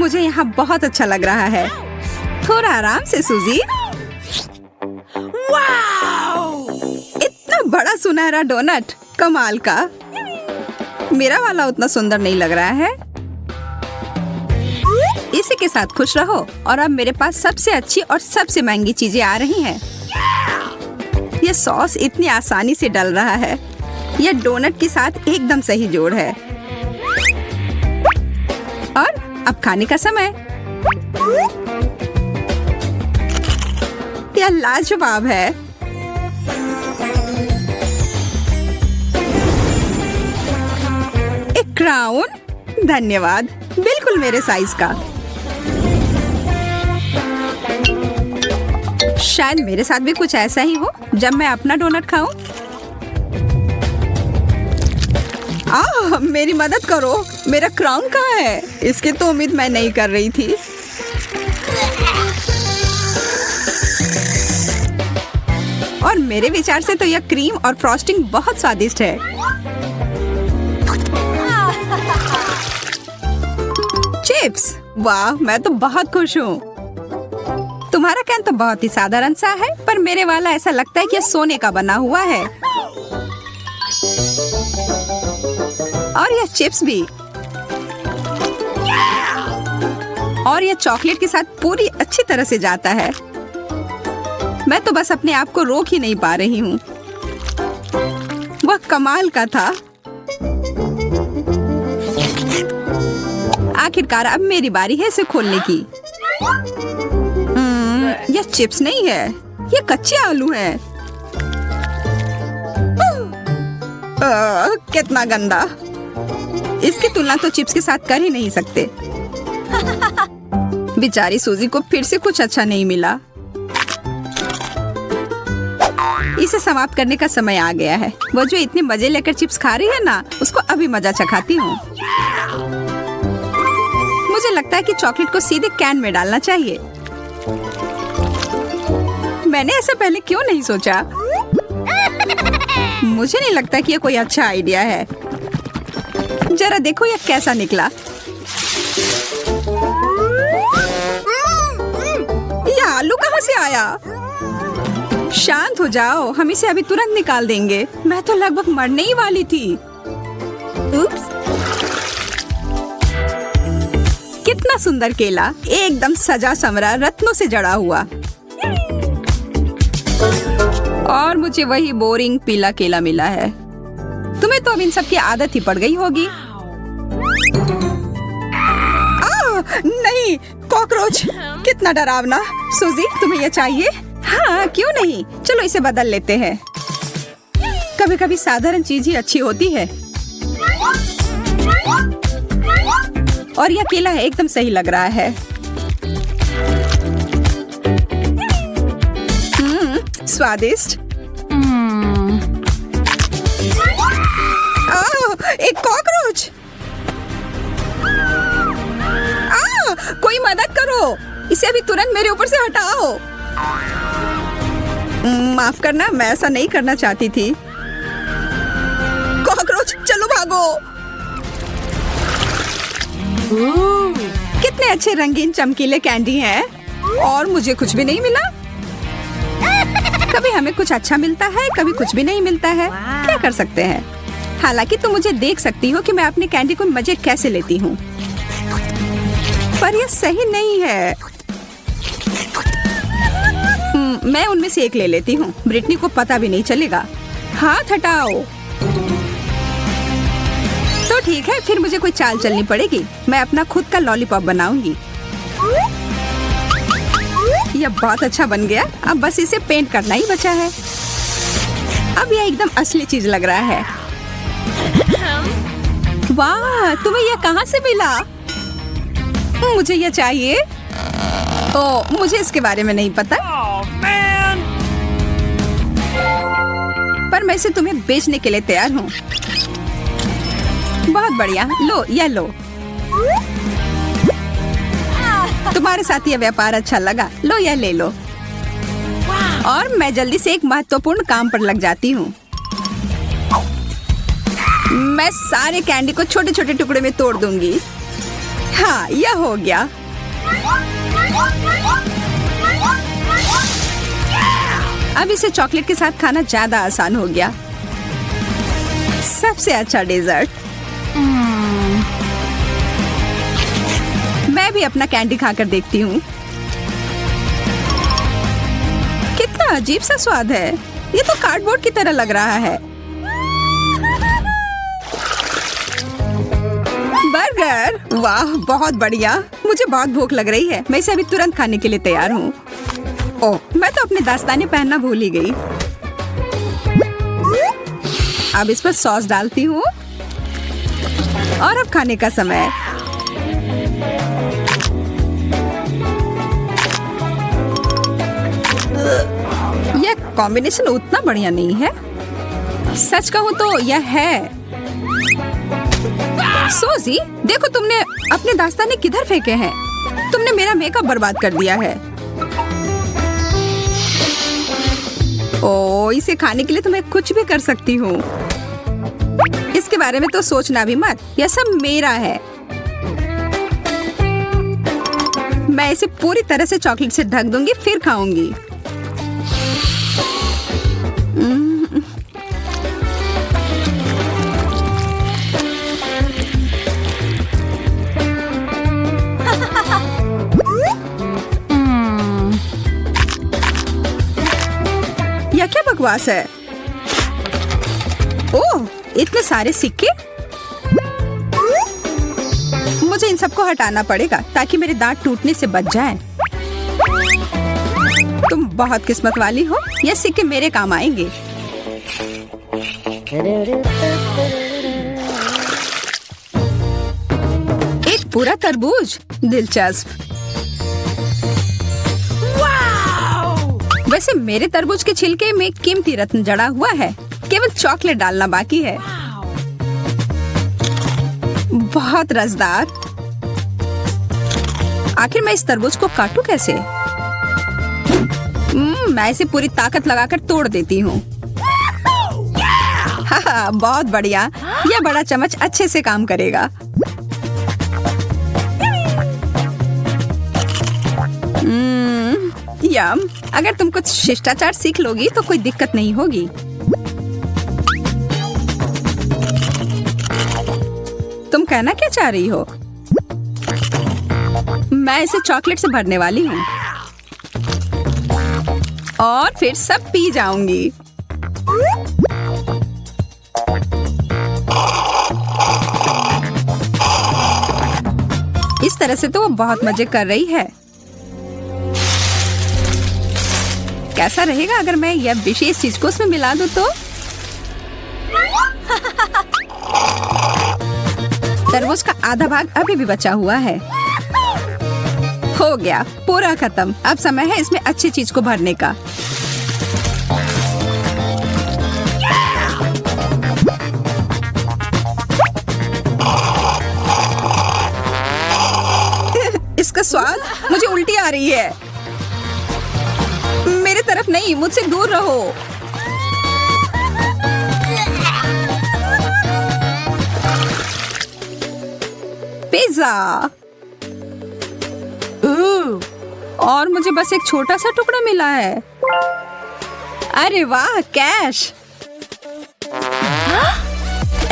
मुझे यहाँ बहुत अच्छा लग रहा है। थोड़ा आराम से सूजी। इतना बड़ा सुनहरा डोनट, कमाल का। मेरा वाला उतना सुंदर नहीं लग रहा है। इसी के साथ खुश रहो। और अब मेरे पास सबसे अच्छी और सबसे महंगी चीजें आ रही हैं। यह सॉस इतनी आसानी से डल रहा है। यह डोनट के साथ एकदम सही जोड़ है। और अब खाने का समय। यह लाजवाब है। एक क्राउन, धन्यवाद, बिल्कुल मेरे साइज का। शायद मेरे साथ भी कुछ ऐसा ही हो जब मैं अपना डोनट खाऊं। मेरी मदद करो, मेरा क्राउन कहाँ है? इसकी तो उम्मीद मैं नहीं कर रही थी। और मेरे विचार से तो यह क्रीम और फ्रॉस्टिंग बहुत स्वादिष्ट है। चिप्स, वाह, मैं तो बहुत खुश हूँ। तुम्हारा कैन तो बहुत ही साधारण सा है, पर मेरे वाला ऐसा लगता है कि यह सोने का बना हुआ है। और यह चिप्स भी। और यह चॉकलेट के साथ पूरी अच्छी तरह से जाता है। मैं तो बस अपने आप को रोक ही नहीं पा रही हूँ। वह कमाल का था। आखिरकार अब मेरी बारी है इसे खोलने की। यह चिप्स नहीं है, यह कच्चे आलू हैं। कितना गंदा। इसकी तुलना तो चिप्स के साथ कर ही नहीं सकते। बेचारी सूजी को फिर से कुछ अच्छा नहीं मिला। इसे समाप्त करने का समय आ गया है। वो जो इतने मजे लेकर चिप्स खा रही है ना, उसको अभी मजा चखाती हूँ। मुझे लगता है कि चॉकलेट को सीधे कैन में डालना चाहिए। मैंने ऐसा पहले क्यों नहीं सोचा? मुझे नहीं लगता कि यह कोई अच्छा आइडिया है। जरा देखो यह कैसा निकला। यह आलू कहाँ से आया? शांत हो जाओ, हम इसे अभी तुरंत निकाल देंगे। मैं तो लगभग मरने ही वाली थी। उप्स। कितना सुंदर केला, एकदम सजा संवरा, रत्नों से जड़ा हुआ। और मुझे वही बोरिंग पीला केला मिला है। तुम्हें तो अब इन सब की आदत ही पड़ गई होगी। नहीं, कॉकरोच, कितना डरावना। सूजी, तुम्हें यह चाहिए? हाँ, क्यों नहीं, चलो इसे बदल लेते हैं। कभी कभी साधारण चीज ही अच्छी होती है। और यह केला एकदम सही लग रहा है। स्वादिष्ट। एक कॉकरोच। कोई मदद करो, इसे अभी तुरंत मेरे ऊपर से हटाओ। माफ करना, मैं ऐसा नहीं करना चाहती थी। कॉकरोच, चलो भागो। कितने अच्छे रंगीन चमकीले कैंडी हैं। और मुझे कुछ भी नहीं मिला। कभी हमें कुछ अच्छा मिलता है, कभी कुछ भी नहीं मिलता है। क्या कर सकते हैं? हालांकि तुम मुझे देख सकती हो कि मैं अपनी कैंडी को मजे कैसे लेती हूँ। पर यह सही नहीं है। मैं उनमें से एक ले लेती हूँ। ब्रिटनी को पता भी नहीं चलेगा। हाथ हटाओ। तो ठीक है, फिर मुझे कोई चाल चलनी पड़ेगी। मैं अपना खुद का लॉलीपॉप बनाऊंगी। यह बहुत अच्छा बन गया। अब बस इसे पेंट करना ही बचा है। अब यह एकदम असली चीज लग रहा है। वाह, तुम्हें यह कहाँ से मिला? मुझे यह चाहिए। ओह, मुझे इसके बारे में नहीं पता। पर मैं इसे तुम्हें बेचने के लिए तैयार हूँ। बहुत बढ़िया, लो, यह लो। तुम्हारे साथ यह व्यापार अच्छा लगा। लो, यह ले लो। और मैं जल्दी से एक महत्वपूर्ण काम पर लग जाती हूँ। मैं सारे कैंडी को छोटे छोटे टुकड़े में तोड़ दूंगी। हाँ, यह हो गया। अब इसे चॉकलेट के साथ खाना ज्यादा आसान हो गया। सबसे अच्छा डेजर्ट। मैं भी अपना कैंडी खाकर देखती हूँ। कितना अजीब सा स्वाद है। ये तो कार्डबोर्ड की तरह लग रहा है। बर्गर, वाह बहुत बढ़िया। मुझे बहुत भूख लग रही है। मैं इसे अभी तुरंत खाने के लिए तैयार हूँ। ओह, मैं तो अपने दस्ताने पहनना भूल ही गई। अब इस पर सॉस डालती हूँ और अब खाने का समय। यह कॉम्बिनेशन उतना बढ़िया नहीं है। सच कहूँ तो यह है। सोजी, देखो तुमने अपने दस्ताने किधर फेंके हैं। तुमने मेरा मेकअप बर्बाद कर दिया है। ओ, इसे खाने के लिए तो मैं कुछ भी कर सकती हूँ। इसके बारे में तो सोचना भी मत। यह सब मेरा है। मैं इसे पूरी तरह से चॉकलेट से ढक दूंगी, फिर खाऊंगी। यह क्या बकवास है? ओह, इतने सारे सिक्के। मुझे इन सबको हटाना पड़ेगा ताकि मेरे दांत टूटने से बच जाएं। तुम बहुत किस्मत वाली हो। ये सिक्के मेरे काम आएंगे। एक पूरा तरबूज, दिलचस्प। वैसे मेरे तरबूज के छिलके में कीमती रत्न जड़ा हुआ है। केवल चॉकलेट डालना बाकी है। बहुत रसदार। आखिर मैं इस तरबूज को काटूं कैसे? मैं इसे पूरी ताकत लगाकर तोड़ देती हूँ। हाँ, बहुत बढ़िया। यह बड़ा चम्मच अच्छे से काम करेगा। यम, अगर तुम कुछ शिष्टाचार सीख लोगी तो कोई दिक्कत नहीं होगी। तुम कहना क्या चाह रही हो? मैं इसे चॉकलेट से भरने वाली हूँ और फिर सब पी जाऊंगी। इस तरह से तो वो बहुत मजे कर रही है। कैसा रहेगा अगर मैं यह विशेष चीज को उसमें मिला दूं तो? तरबूज का आधा भाग अभी भी बचा हुआ है। हो गया, पूरा खत्म। अब समय है इसमें अच्छी चीज को भरने का। इसका स्वाद, मुझे उल्टी आ रही है। मेरे तरफ नहीं, मुझसे दूर रहो। पिज्जा। और मुझे बस एक छोटा सा टुकड़ा मिला है। अरे वाह, कैश।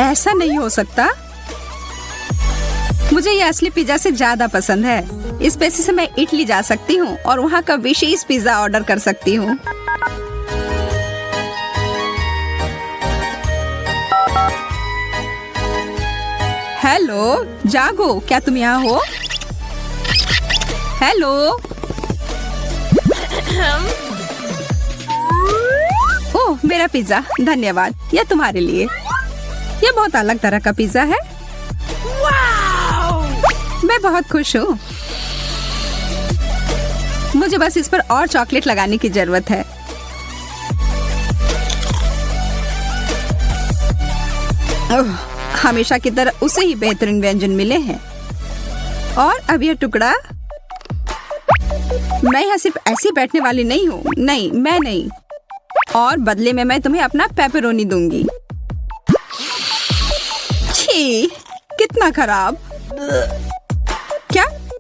ऐसा नहीं हो सकता। मुझे ये असली पिज्जा से ज्यादा पसंद है। इस पैसे से मैं इटली जा सकती हूँ और वहाँ का विशेष पिज्जा ऑर्डर कर सकती हूँ। हेलो, जागो, क्या तुम यहाँ हो? हेलो। ओह, मेरा पिज्जा, धन्यवाद। यह तुम्हारे लिए। यह बहुत अलग तरह का पिज्जा है। मैं बहुत खुश हूँ। मुझे बस इस पर और चॉकलेट लगाने की जरूरत है। ओह, हमेशा की तरह उसे ही बेहतरीन व्यंजन मिले हैं। और अब यह टुकड़ा। मैं यहाँ सिर्फ ऐसी बैठने वाली नहीं हूँ। नहीं, मैं नहीं। और बदले में मैं तुम्हें अपना पेपरोनी दूंगी। छी, कितना खराब।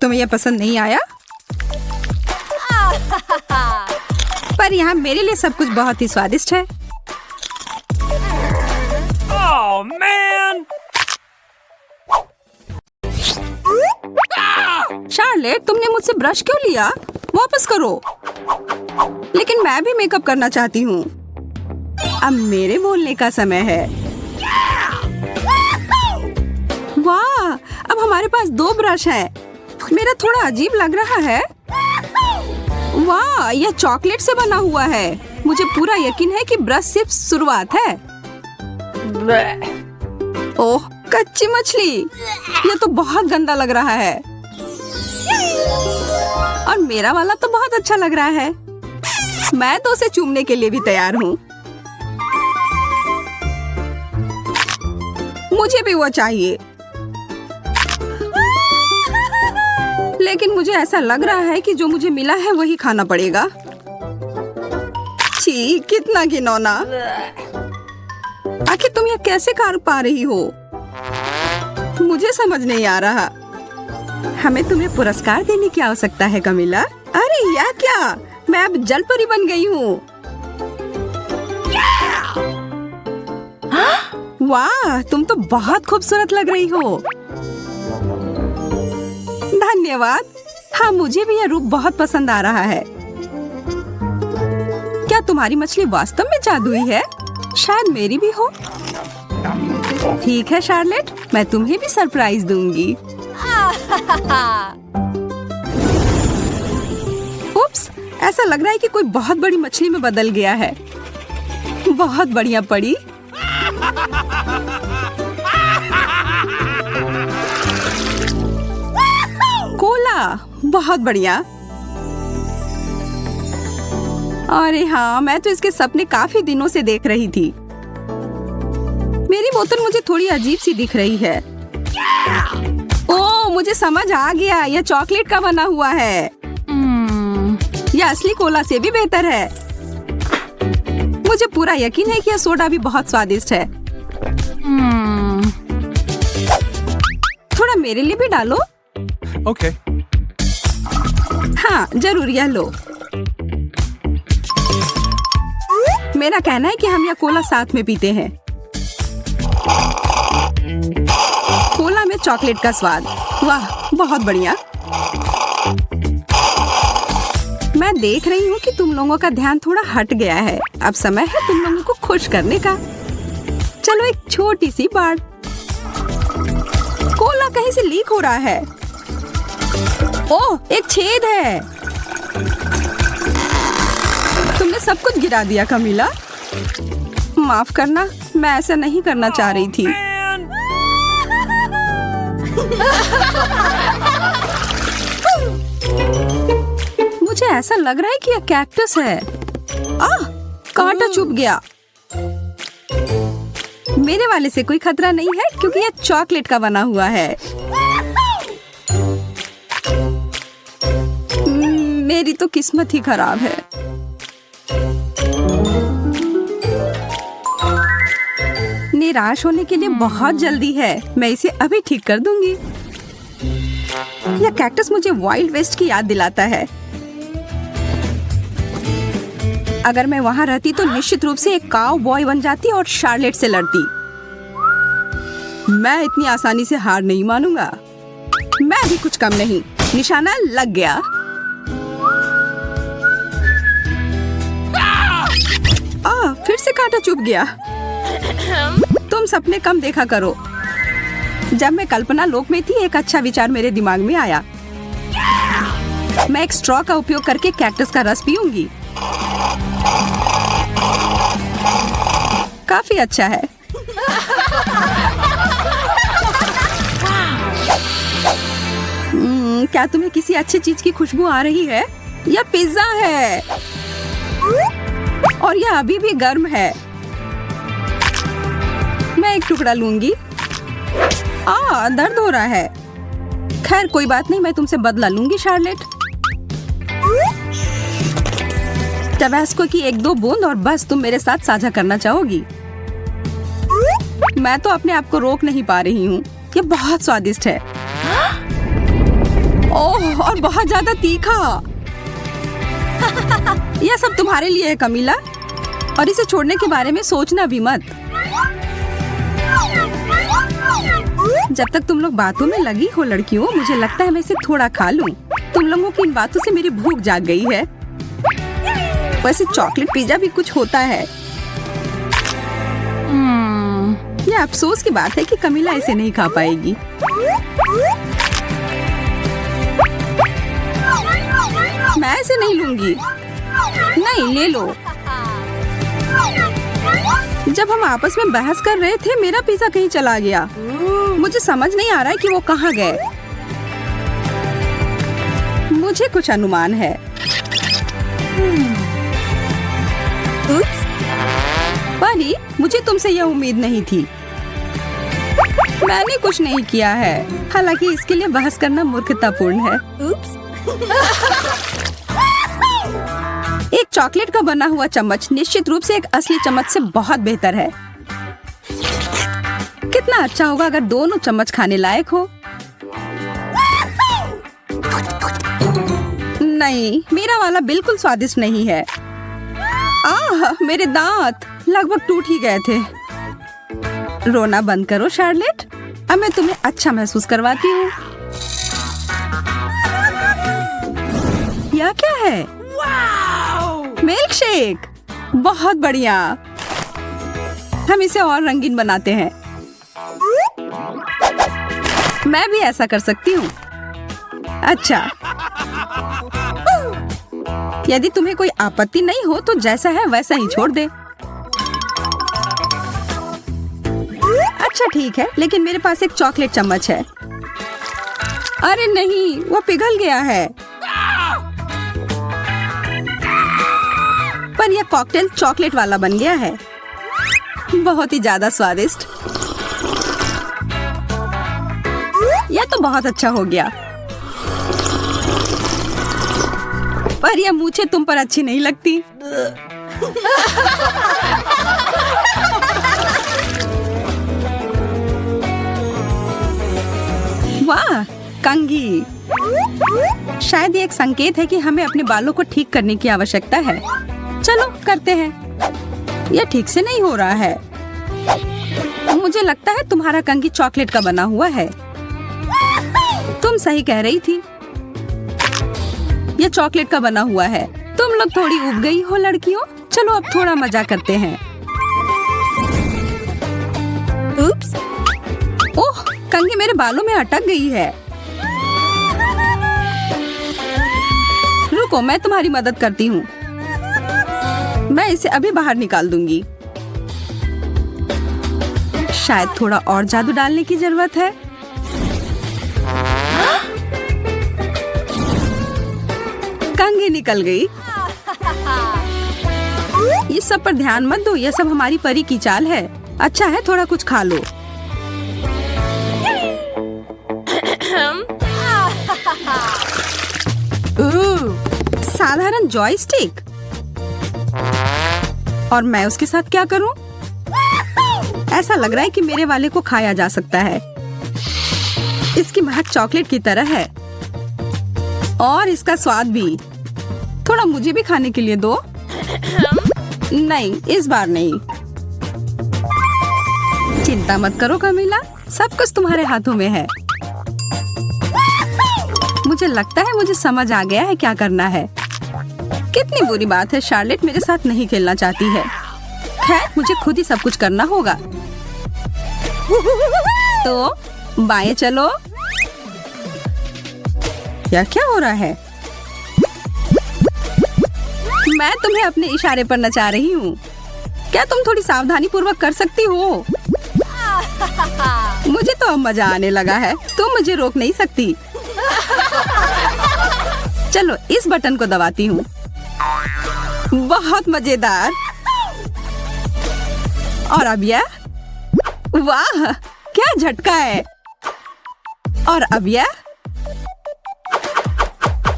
तुम्हें यह पसंद नहीं आया? पर यहाँ मेरे लिए सब कुछ बहुत ही स्वादिष्ट है। Oh man! शार्लेट, तुमने मुझसे ब्रश क्यों लिया? वापस करो। लेकिन मैं भी मेकअप करना चाहती हूँ। अब मेरे बोलने का समय है। वाह, अब हमारे पास 2 ब्रश हैं। मेरा थोड़ा अजीब लग रहा है। वाह, यह चॉकलेट से बना हुआ है। मुझे पूरा यकीन है कि ब्रश सिर्फ शुरुआत है। ओह, कच्ची मछली। यह तो बहुत गंदा लग रहा है। और मेरा वाला तो बहुत अच्छा लग रहा है। मैं तो उसे चूमने के लिए भी तैयार हूँ। मुझे भी वो चाहिए। लेकिन मुझे ऐसा लग रहा है कि जो मुझे मिला है वही खाना पड़ेगा। छी, कितना घिनौना। आखिर तुम ये कैसे कर पा रही हो? मुझे समझ नहीं आ रहा। हमें तुम्हें पुरस्कार देने की आवश्यकता है कमिला। अरे यह क्या? मैं अब जलपरी बन गई हूँ। वाह, तुम तो बहुत खूबसूरत लग रही हो। धन्यवाद। हाँ, मुझे भी यह रूप बहुत पसंद आ रहा है। क्या तुम्हारी मछली वास्तव में जादुई है? शायद मेरी भी हो। ठीक है शार्लेट, मैं तुम्हें भी सरप्राइज दूंगी। उप्स, ऐसा लग रहा है कि कोई बहुत बड़ी मछली में बदल गया है। बहुत बढ़िया पड़ी। कोला, बहुत बढ़िया। अरे हाँ, मैं तो इसके सपने काफी दिनों से देख रही थी। मेरी बोतल मुझे थोड़ी अजीब सी दिख रही है। ओह, मुझे समझ आ गया, यह चॉकलेट का बना हुआ है। यह असली कोला से भी बेहतर है। मुझे पूरा यकीन है कि यह सोडा भी बहुत स्वादिष्ट है। थोड़ा मेरे लिए भी डालो। Okay. हाँ, जरूर, यह लो। मेरा कहना है कि हम यह कोला साथ में पीते हैं। कोला में चॉकलेट का स्वाद। वाह, बहुत बढ़िया। मैं देख रही हूँ कि तुम लोगों का ध्यान थोड़ा हट गया है। अब समय है तुम लोगों को खुश करने का। चलो, एक छोटी सी बाड़। कोला कहीं से लीक हो रहा है। ओह, एक छेद है। तुमने सब कुछ गिरा दिया कमिला। माफ करना, मैं ऐसा नहीं करना चाह रही थी। मुझे ऐसा लग रहा है कि यह कैक्टस है। आह, कांटा चुभ गया। मेरे वाले से कोई खतरा नहीं है क्योंकि यह चॉकलेट का बना हुआ है। मेरी तो किस्मत ही खराब है। निराश होने के लिए बहुत जल्दी है। मैं इसे अभी ठीक कर दूंगी। यह कैक्टस मुझे वाइल्ड वेस्ट की याद दिलाता है। अगर मैं वहां रहती तो निश्चित रूप से एक काउ बॉय बन जाती और शार्लेट से लड़ती। मैं इतनी आसानी से हार नहीं मानूंगा। मैं भी कुछ कम नहीं। निशाना लग गया। फिर से कांटा चुभ गया। तुम सपने कम देखा करो। जब मैं कल्पना लोक में थी, एक अच्छा विचार मेरे दिमाग में आया। मैं एक स्ट्रॉ का उपयोग करके कैक्टस का रस पीऊंगी। काफी अच्छा है। क्या तुम्हें किसी अच्छी चीज की खुशबू आ रही है? यह पिज्जा है और यह अभी भी गर्म है। मैं एक टुकड़ा लूंगी। दर्द हो रहा है। खैर कोई बात नहीं, मैं तुमसे बदला लूंगी शार्लेट। टबैस्को की 1-2 बूंद और बस तुम मेरे साथ साझा करना चाहोगी। मैं तो अपने आप को रोक नहीं पा रही हूँ। ये बहुत स्वादिष्ट है। ओह, और बहुत ज्यादा तीखा। यह सब तुम्हारे लिए है कमीला, और इसे छोड़ने के बारे में सोचना भी मत। जब तक तुम लोग बातों में लगी हो लड़कियों, मुझे लगता है मैं इसे थोड़ा खा लूं। तुम लोगों की इन बातों से मेरी भूख जाग गई है। वैसे चॉकलेट पिज्जा भी कुछ होता है। यह अफसोस की बात है कि कमीला इसे नहीं खा पाएगी। मैं इसे नहीं लूंगी। नहीं, ले लो। जब हम आपस में बहस कर रहे थे, मेरा पिज्जा कहीं चला गया। मुझे समझ नहीं आ रहा है कि वो कहाँ गए। मुझे कुछ अनुमान है। परी, मुझे तुमसे यह उम्मीद नहीं थी। मैंने कुछ नहीं किया है, हालांकि इसके लिए बहस करना मूर्खतापूर्ण है। एक चॉकलेट का बना हुआ चम्मच निश्चित रूप से एक असली चम्मच से बहुत बेहतर है। कितना अच्छा होगा अगर दोनों चम्मच खाने लायक हो। नहीं, मेरा वाला बिल्कुल स्वादिष्ट नहीं है। आह, मेरे दांत लगभग टूट ही गए थे। रोना बंद करो शार्लेट, अब मैं तुम्हें अच्छा महसूस करवाती हूँ। यह क्या है? मिल्क शेक, बहुत बढ़िया। हम इसे और रंगीन बनाते हैं। मैं भी ऐसा कर सकती हूँ। अच्छा, यदि तुम्हें कोई आपत्ति नहीं हो तो जैसा है वैसा ही छोड़ दे। अच्छा ठीक है, लेकिन मेरे पास एक चॉकलेट चम्मच है। अरे नहीं, वो पिघल गया है। पर यह कॉकटेल चॉकलेट वाला बन गया है। बहुत ही ज्यादा स्वादिष्ट। यह तो बहुत अच्छा हो गया। पर यह मूछें तुम पर अच्छी नहीं लगती। वाह, कंघी। शायद ये एक संकेत है कि हमें अपने बालों को ठीक करने की आवश्यकता है। चलो करते हैं। यह ठीक से नहीं हो रहा है। मुझे लगता है तुम्हारा कंघी चॉकलेट का बना हुआ है। तुम सही कह रही थी, यह चॉकलेट का बना हुआ है। तुम लोग थोड़ी उब गई हो लड़कियों। चलो अब थोड़ा मजा करते हैं। उप्स, ओह, कंघी मेरे बालों में अटक गई है। रुको, मैं तुम्हारी मदद करती हूँ। मैं इसे अभी बाहर निकाल दूंगी। शायद थोड़ा और जादू डालने की जरूरत है। कंघी निकल गई। ये सब पर ध्यान मत दो, यह सब हमारी परी की चाल है। अच्छा है, थोड़ा कुछ खा लो। साधारण जॉयस्टिक, और मैं उसके साथ क्या करूं? ऐसा लग रहा है कि मेरे वाले को खाया जा सकता है। इसकी महक चॉकलेट की तरह है और इसका स्वाद भी। थोड़ा मुझे भी खाने के लिए दो। नहीं, इस बार नहीं। चिंता मत करो कमीला, सब कुछ तुम्हारे हाथों में है। मुझे लगता है मुझे समझ आ गया है क्या करना है। कितनी बुरी बात है, शार्लेट मेरे साथ नहीं खेलना चाहती है। खैर, मुझे खुद ही सब कुछ करना होगा। तो बाएं चलो। यह क्या हो रहा है? मैं तुम्हें अपने इशारे पर नचा रही हूँ। क्या तुम थोड़ी सावधानी पूर्वक कर सकती हो? मुझे तो अब मजा आने लगा है। तुम मुझे रोक नहीं सकती। चलो इस बटन को दबाती हूँ। बहुत मजेदार। और अब यह, वाह क्या झटका है। और अब यह,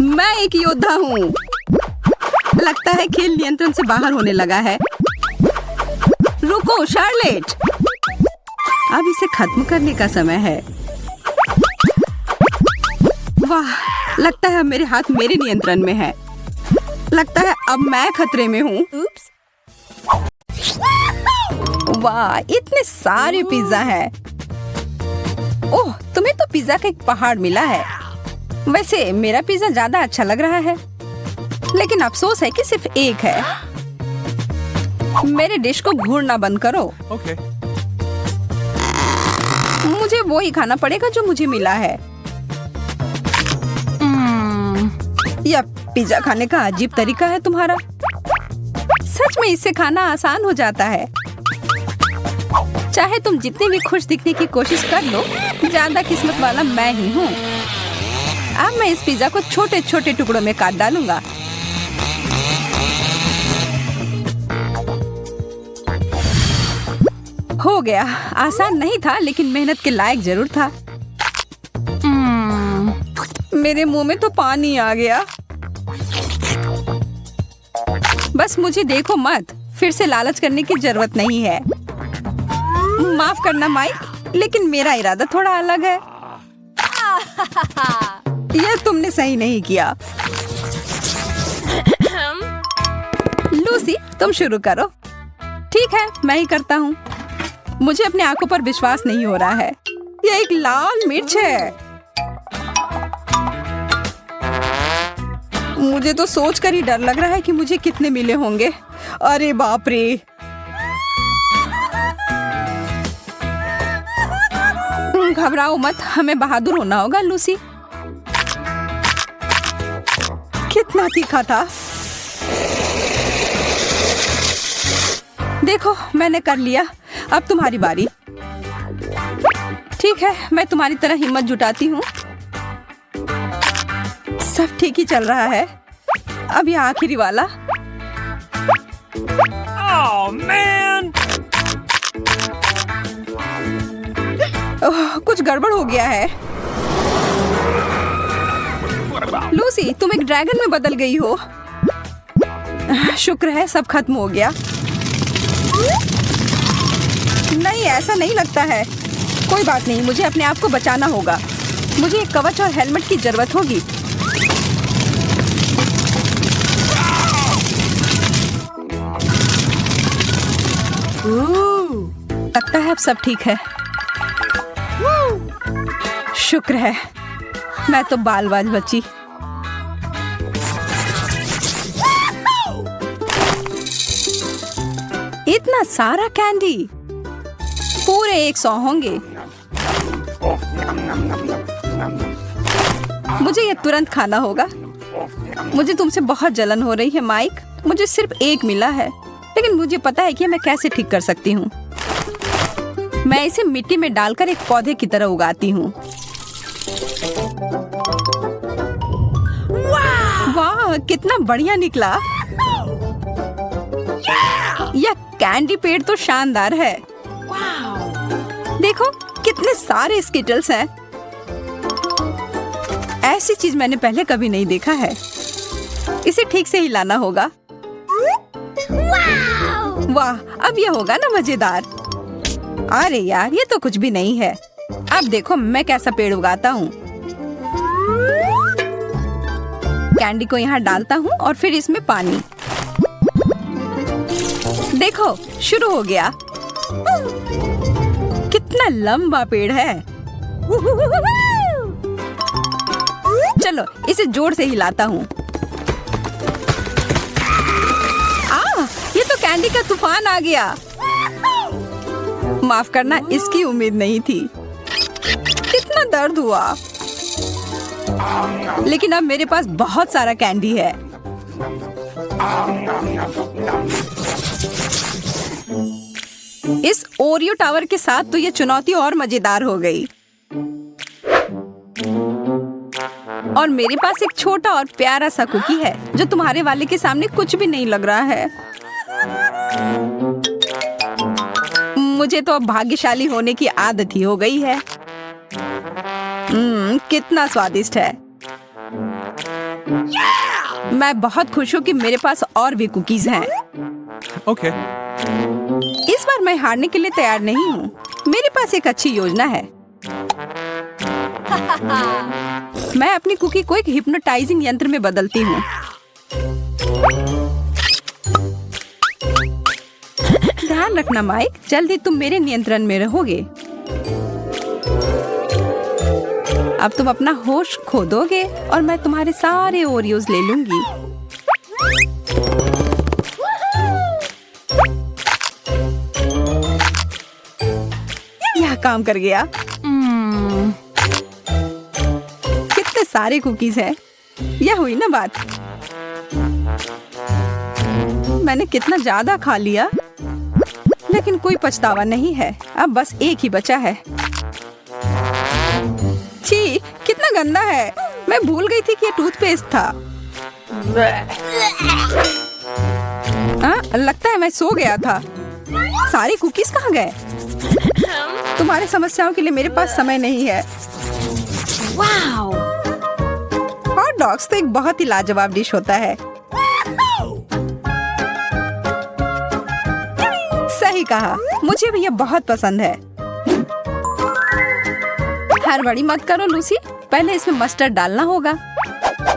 मैं एक योद्धा हूँ। लगता है खेल नियंत्रण से बाहर होने लगा है। रुको शार्लेट, अब इसे खत्म करने का समय है। वाह, लगता है अब मेरे हाथ मेरे नियंत्रण में है। लगता है अब मैं खतरे में हूँ। वाह, इतने सारे पिज्जा हैं। ओह, तुम्हें तो पिज्जा का एक पहाड़ मिला है। वैसे मेरा पिज्जा ज्यादा अच्छा लग रहा है, लेकिन अफसोस है कि सिर्फ एक है। मेरे डिश को घूरना बंद करो। Okay. मुझे वो ही खाना पड़ेगा जो मुझे मिला है। यह पिज्जा खाने का अजीब तरीका है तुम्हारा। सच में इससे खाना आसान हो जाता है। चाहे तुम जितनी भी खुश दिखने की कोशिश कर लो, ज्यादा किस्मत वाला मैं ही हूँ। अब मैं इस पिज्जा को छोटे छोटे टुकड़ों में काट डालूंगा। हो गया। आसान नहीं था, लेकिन मेहनत के लायक जरूर था। मेरे मुंह में तो पानी आ गया। बस मुझे देखो मत, फिर से लालच करने की जरूरत नहीं है। माफ करना माइक, लेकिन मेरा इरादा थोड़ा अलग है। यह तुमने सही नहीं किया। लूसी, तुम शुरू करो। ठीक है, मैं ही करता हूँ। मुझे अपनी आंखों पर विश्वास नहीं हो रहा है। यह एक लाल मिर्च है। मुझे तो सोचकर ही डर लग रहा है कि मुझे कितने मिले होंगे। अरे बाप रे! घबराओ मत, हमें बहादुर होना होगा लूसी। कितना तीखा था। देखो, मैंने कर लिया। अब तुम्हारी बारी। ठीक है, मैं तुम्हारी तरह हिम्मत जुटाती हूँ। सब ठीक ही चल रहा है। अब ये आखिरी वाला। Oh man! ओह, कुछ गड़बड़ हो गया है। लूसी, तुम एक ड्रैगन में बदल गई हो। शुक्र है सब खत्म हो गया। नहीं, ऐसा नहीं लगता है। कोई बात नहीं, मुझे अपने आप को बचाना होगा। मुझे एक कवच और हेलमेट की जरूरत होगी। लगता है अब सब ठीक है। शुक्र है, मैं तो बाल बाल बची। इतना सारा कैंडी, पूरे 100 होंगे। मुझे ये तुरंत खाना होगा। मुझे तुमसे बहुत जलन हो रही है माइक। मुझे सिर्फ एक मिला है, लेकिन मुझे पता है कि मैं कैसे ठीक कर सकती हूँ। मैं इसे मिट्टी में डालकर एक पौधे की तरह उगाती हूँ। वाह, कितना बढ़िया निकला। यह कैंडी पेड़ तो शानदार है। देखो, कितने सारे स्किटल्स हैं। ऐसी चीज मैंने पहले कभी नहीं देखा है। इसे ठीक से हिलाना होगा। वाह, अब ये होगा ना मजेदार। अरे यार, ये तो कुछ भी नहीं है। अब देखो मैं कैसा पेड़ उगाता हूँ। कैंडी को यहाँ डालता हूँ और फिर इसमें पानी। देखो, शुरू हो गया। कितना लंबा पेड़ है। चलो, इसे जोर से हिलाता हूँ। ये तो कैंडी का तूफान आ गया। माफ करना, इसकी उम्मीद नहीं थी। कितना दर्द हुआ। लेकिन अब मेरे पास बहुत सारा कैंडी है। इस ओरियो टावर के साथ तो ये चुनौती और मजेदार हो गई। और मेरे पास एक छोटा और प्यारा सा कुकी है जो तुम्हारे वाले के सामने कुछ भी नहीं लग रहा है। मुझे तो अब भाग्यशाली होने की आदत ही हो गई है। कितना स्वादिष्ट है। मैं बहुत खुश हूँ कि मेरे पास और भी कुकीज हैं। Okay. इस बार मैं हारने के लिए तैयार नहीं हूँ। मेरे पास एक अच्छी योजना है। मैं अपनी कुकी को एक हिप्नोटाइजिंग यंत्र में बदलती हूँ। ध्यान रखना माइक, जल्दी तुम मेरे नियंत्रण में रहोगे। अब तुम अपना होश खो दोगे और मैं तुम्हारे सारे ओरियोज ले लूंगी। यह काम कर गया। कितने सारे कुकीज हैं। यह हुई ना बात। मैंने कितना ज्यादा खा लिया, लेकिन कोई पछतावा नहीं है। अब बस एक ही बचा है। छी, कितना गंदा है। मैं भूल गई थी कि यह टूथपेस्ट था। लगता है मैं सो गया था। सारे कुकीज कहाँ गए? तुम्हारी समस्याओं के लिए मेरे पास समय नहीं है। वाओ! हॉट डॉग्स तो एक बहुत ही लाजवाब डिश होता है। सही कहा, मुझे भी यह बहुत पसंद है। हड़बड़ी मत करो लूसी, पहले इसमें मस्टर्ड डालना होगा।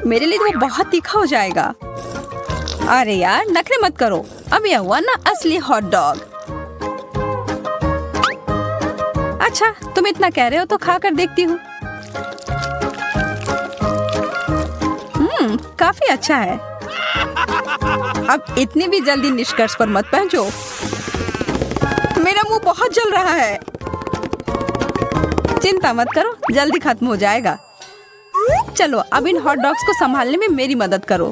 मेरे लिए तो वो बहुत तीखा हो जाएगा। अरे यार, नखरे मत करो। अब यह हुआ ना असली हॉट डॉग। अच्छा, तुम इतना कह रहे हो तो खा कर देखती हूँ। काफी अच्छा है। अब इतनी भी जल्दी निष्कर्ष पर मत पहुंचो। मेरा मुंह बहुत जल रहा है। चिंता मत करो, जल्दी खत्म हो जाएगा। चलो, अब इन हॉट डॉग्स को संभालने में मेरी मदद करो।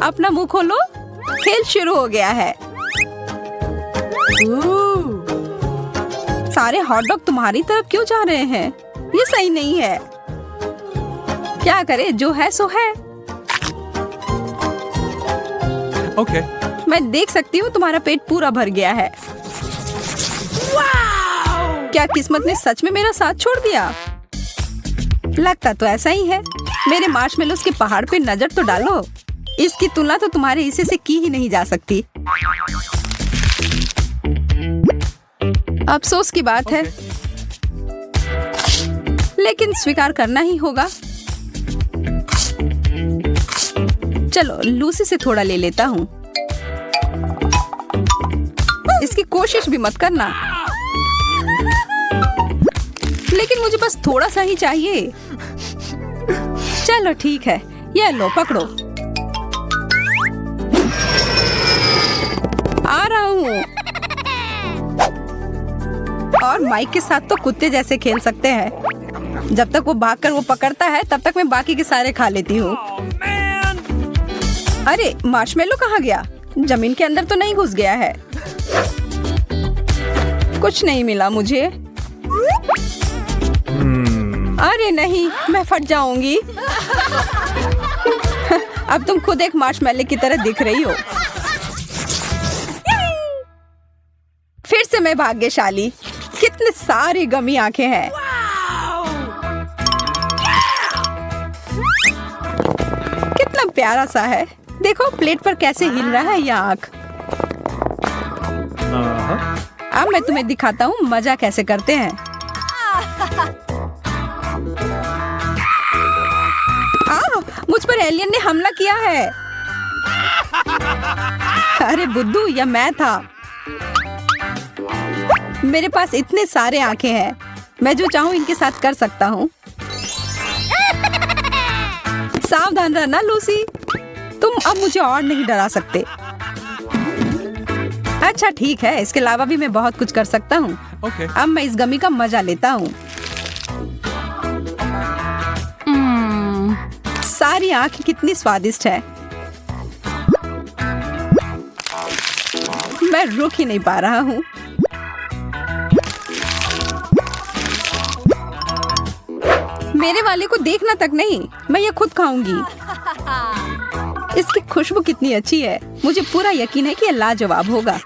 अपना मुंह खोलो। खेल शुरू हो गया है। सारे हॉट डॉग तुम्हारी तरफ क्यों जा रहे हैं? ये सही नहीं है। क्या करे, जो है सो है। Okay. मैं देख सकती हूँ तुम्हारा पेट पूरा भर गया है। क्या किस्मत ने सच में मेरा साथ छोड़ दिया? लगता तो ऐसा ही है। मेरे मार्शमेलोस के पहाड़ पे नजर तो डालो। इसकी तुलना तो तुम्हारे हिस्से से की ही नहीं जा सकती। अफसोस की बात है, लेकिन स्वीकार करना ही होगा। चलो, लूसी से थोड़ा ले लेता हूँ। इसकी कोशिश भी मत करना। लेकिन मुझे बस थोड़ा सा ही चाहिए। चलो ठीक है, यह लो, पकड़ो। आ रहा हूँ। और माइक के साथ तो कुत्ते जैसे खेल सकते हैं। जब तक वो भागकर वो पकड़ता है, तब तक मैं बाकी के सारे खा लेती हूँ। अरे, मार्शमेलो कहाँ गया? जमीन के अंदर तो नहीं घुस गया है? कुछ नहीं मिला मुझे। अरे नहीं, मैं फट जाऊंगी। अब तुम खुद एक मार्शमेलो की तरह दिख रही हो। फिर से मैं भाग्यशाली। कितने सारी गमी आंखें हैं। कितना प्यारा सा है। देखो प्लेट पर कैसे हिल रहा है यह आंख। अब मैं तुम्हें दिखाता हूँ मजा कैसे करते हैं। मुझ पर एलियन ने हमला किया है। अरे बुद्धू, यह मैं था। मेरे पास इतने सारे आंखें हैं। मैं जो चाहूँ इनके साथ कर सकता हूँ। सावधान रहना लूसी, तुम अब मुझे और नहीं डरा सकते। अच्छा ठीक है, इसके अलावा भी मैं बहुत कुछ कर सकता हूँ। Okay. अब मैं इस गमी का मजा लेता हूँ। सारी आंखें कितनी स्वादिष्ट है। मैं रुक ही नहीं पा रहा हूँ। मेरे वाले को देखना तक नहीं, मैं ये खुद खाऊंगी। इसकी खुशबू कितनी अच्छी है। मुझे पूरा यकीन है कि ये लाजवाब होगा।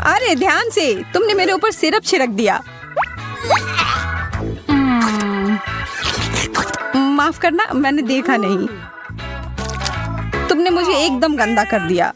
अरे ध्यान से, तुमने मेरे ऊपर सिरप छिड़क दिया। माफ करना, मैंने देखा नहीं। तुमने मुझे एकदम गंदा कर दिया।